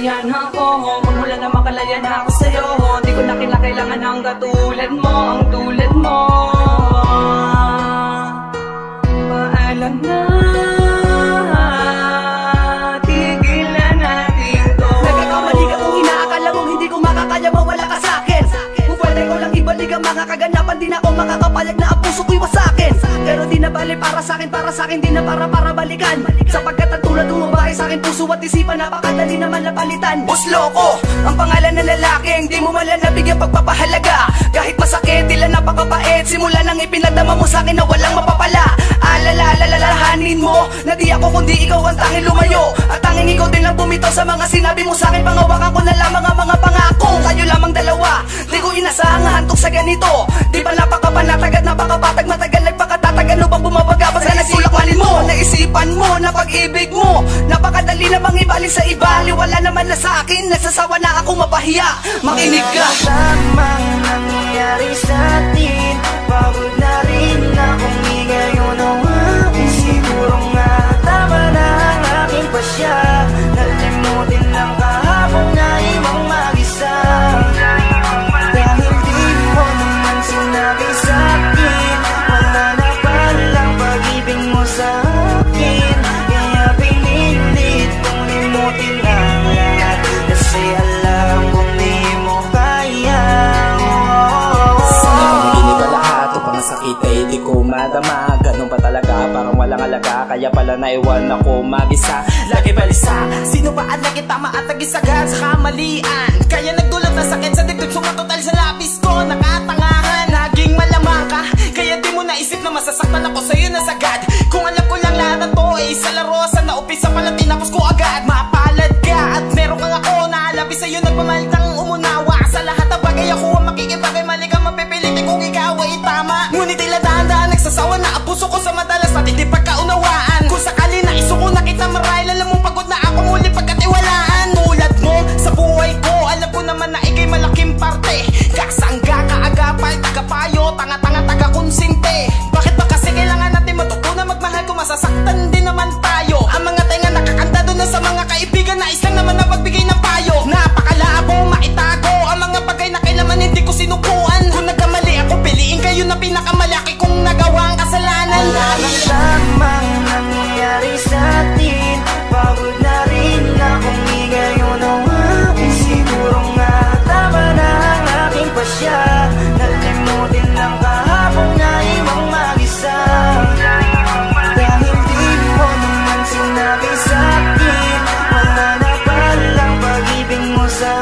yan ako. Magmula na makalaya na ako sa'yo. Di ko na kinakailangan ang katulad mo, ang tulad mo. Paalam na, tigilan natin to. Nagkakamali ka kung inaakala mong hindi ko makakaya, mawala ka sa'kin. Kung pwede ko lang ibalik ang mga kaganapan, di na ako makakapayag na ang puso ko'y wasakin. Pero di na bali para sa'kin, di na para balikan. Sapagkat ang tulad ng babae sa'kin, puso at isipan, napakadali naman napalitan. Busloko, ang pangalan ng lalaking di mo malan nabigyan pagpapahalaga. Kahit masakit, tila napakapait, simula nang ipinagdama mo sa'kin na walang mapapala. Alalahanin mo na di ako kundi ikaw ang tanging lumayo, at tanging ikaw din lang bumitaw sa mga sinabi mo sa'kin. Pangawakan ko na lamang ang mga pangako, kayo lamang dalawa. Di ko inasahang hantok sa ganito. Di ba napakapanatagad, napakapatag, matagal nagpakatatag. Ano bang bumabaga pa sa nagsulakwanin mo? Naisipan mo na pag-ibig mo napakadali na bang ibalik sa iba? Wala naman na sa akin, nagsasawa na ako mapahiya. Makinig ka. Tamang nangyayari sa atin, pagod na rin akong ngayon ang akin. Siguro nga tama na ang aking pasya, nalimutin lang kahapon na ibang mag-isa. Dahil di mo naman sinabi sa akin, wala na palang pag-ibig mo sa akin. Kaya pinilit kong limutin ang lahat, kasi alam kong di mo kaya. Hindi ba lahat o pangasakit ay di ko madama? Ganun pa talaga, parang walang alaga, kaya pala naiwan ako mag-isa. Lagi balisa, sino ba ang nagitama at nagisagad sa kamalian? Kaya nagdulot na sakit sa dibdib, sumatotal sa lapis ko, nakatangahan. Naging malamang ka, kaya di mo naisip na masasaktan ako sa'yo na sagad. Kung alam ko lang lahat ng to ay sa laro, sa naupisa pala tinapos ko agad. Mapalad ka at meron kang ako na alabi sa'yo, nagmamalitang umunawa. Sa lahat ng bagay ako ang makikipagay, mali ka mapipilitin kung ikaw ay tama. Ngunit tila dahan-dahan nagsasawa na ang puso ko sa madalas na hindi pagkaunawaan. Kung sakali na isuko na kita marahil, alam mong pagod na ako muli pagkatiwalaan. Tulad mo sa buhay ko, alam ko naman na ikay malaking parte. Kasangga, kaagapay, tagapayo, tanga-tanga, taga-konsinte. Bakit ba kasi kailangan natin matutunan magmahal kung masasaktan din naman tayo? Ang mga tenga nakakanta doon na sa mga kaibigan na isang naman na pagbigay ng payo. Napakalabo, maitago ang mga bagay na kailaman hindi ko sinukuan. Kung nagkamali ako, piliin kayo na pinakamalaki kong nagawang kasalanan. Tamang nangyayari sa atin, pagod na rin akong ngayon ang akin. Siguro nga tama na ang aking pasya, nalimutin lang kahapon na ibang mag-isa. Dahil di mo naman sinabi sa akin, wala na palang pag-ibig mo sa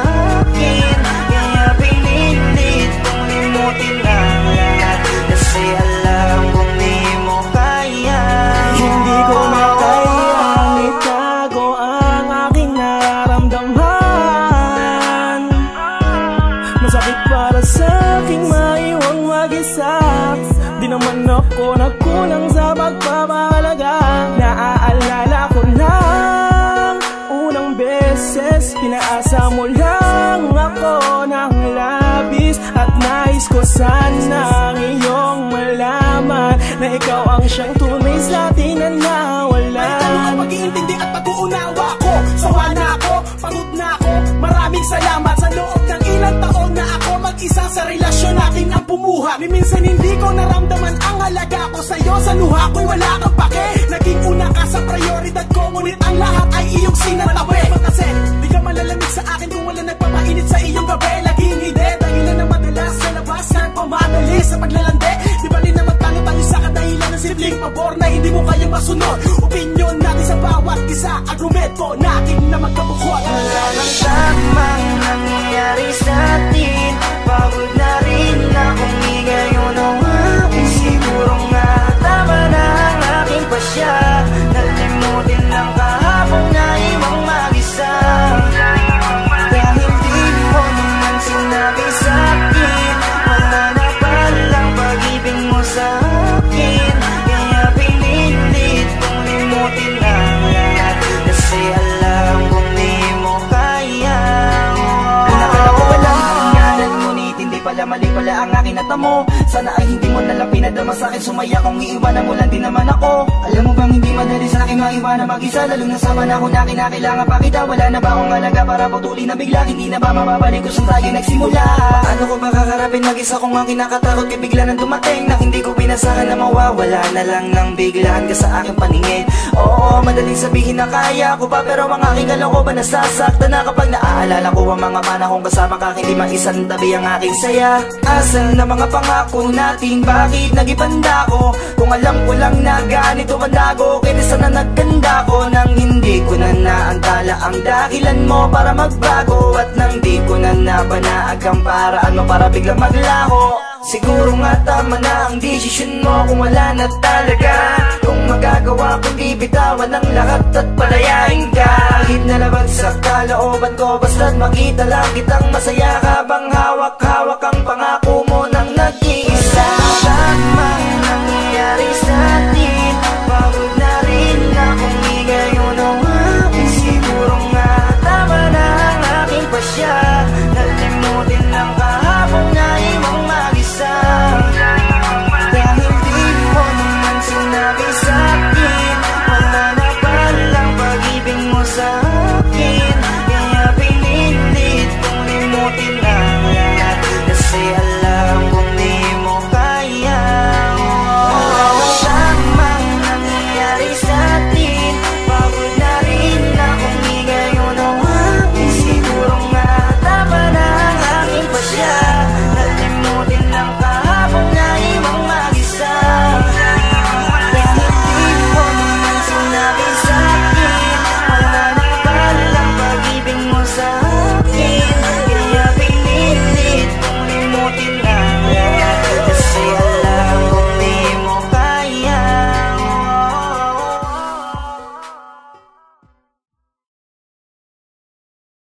akin. Kaya pinilit kong limutin ang lahat, kasi alam kong di mo kaya. Hindi ko na kayang itago ang aking nararamdaman. Masakit para sa aking maiwang mag-isa. Di naman ako nagkulang sa pagpapahalaga. Naaalala ko lang unang beses, pinaasa mo lang ako ng labis. At nais ko sanang iyong malaman na ikaw ang siyang tunay sa atin na nawalan. May tanong ang pag-iintindi at pag-uunawa ko. Sawa na ako, pagod na ako. Maraming salamat sa loob ng ilang taon na ako mag-isa sa relasyon natin ang pumuha. Minsan hindi ko naramdaman ang halaga ko sa'yo. Sa luha ko'y wala kang pake. Naging una ka sa prioridad ko, ngunit ang lahat ay iyong sinatabi. Kasi di ka malalamig sa akin kung wala nagpapainit sa iyong gabi. Laging hindi, dahilan na madalas sa labas kahit pamadali sa paglalande. Di ba rin naman tayo sa kadahilan ng simpleng pabor na hindi mo kayang masunod. Opinyon natin sa bawat isa, argumento natin na magkabukwag. Wala nang tamang nangyayari sa atin, pagod na rin akong ngayon ang akin. Siguro nga tama na ang aking pasya, nalimutin lang kahapon na ibang mag-isa. Dahil di mo naman sinabi sa akin, wala na palang pag-ibig mo sa akin. Kaya pinilit kong limutin ang lahat, kasi alam kong di mo kaya. Pinakala ko walang nangyayari, ngunit hindi pala, mali pala ang aking natamo. Sana ay hindi mo nalang pinadama sa akin, sumaya kung iiwanan mo lang din naman ako. Alam mo bang hindi madali sa akin iwanan mag-isa, lalong nasama na ako na kinakailangan pa kita. Wala na ba akong alaga para putuli na bigla? Hindi na ba mababalik kung saan tayo nagsimula? Ano ko ba kakaharapin mag-isa kung ang kinakatakot kay bigla nang dumating na hindi ko pinasahan na mawawala na lang nang biglaan ka sa aking paningin. Oo, madaling sabihin na kaya ko pa, pero ang aking kalokohan nasasaktan na kapag naaalala ko ang mga panahong kasama ka, hindi maisan tabi ang aking saya. Asan na mga pangako natin? Bakit nagibanda ko? Kung alam ko lang na ganito mandago, kinisa na nagkanda ko nang hindi ko na naantala ang dahilan mo para magbago, at nang di ko na nabanaag ang paraan mo para biglang maglaho. Siguro nga tama na ang desisyon mo kung wala na talaga, kung magagawa kundi bitawan ang lahat at palayain ka. Kahit nalabag sa kalooban ko, basta't makita lang kitang masaya habang hawak-hawak ang pangako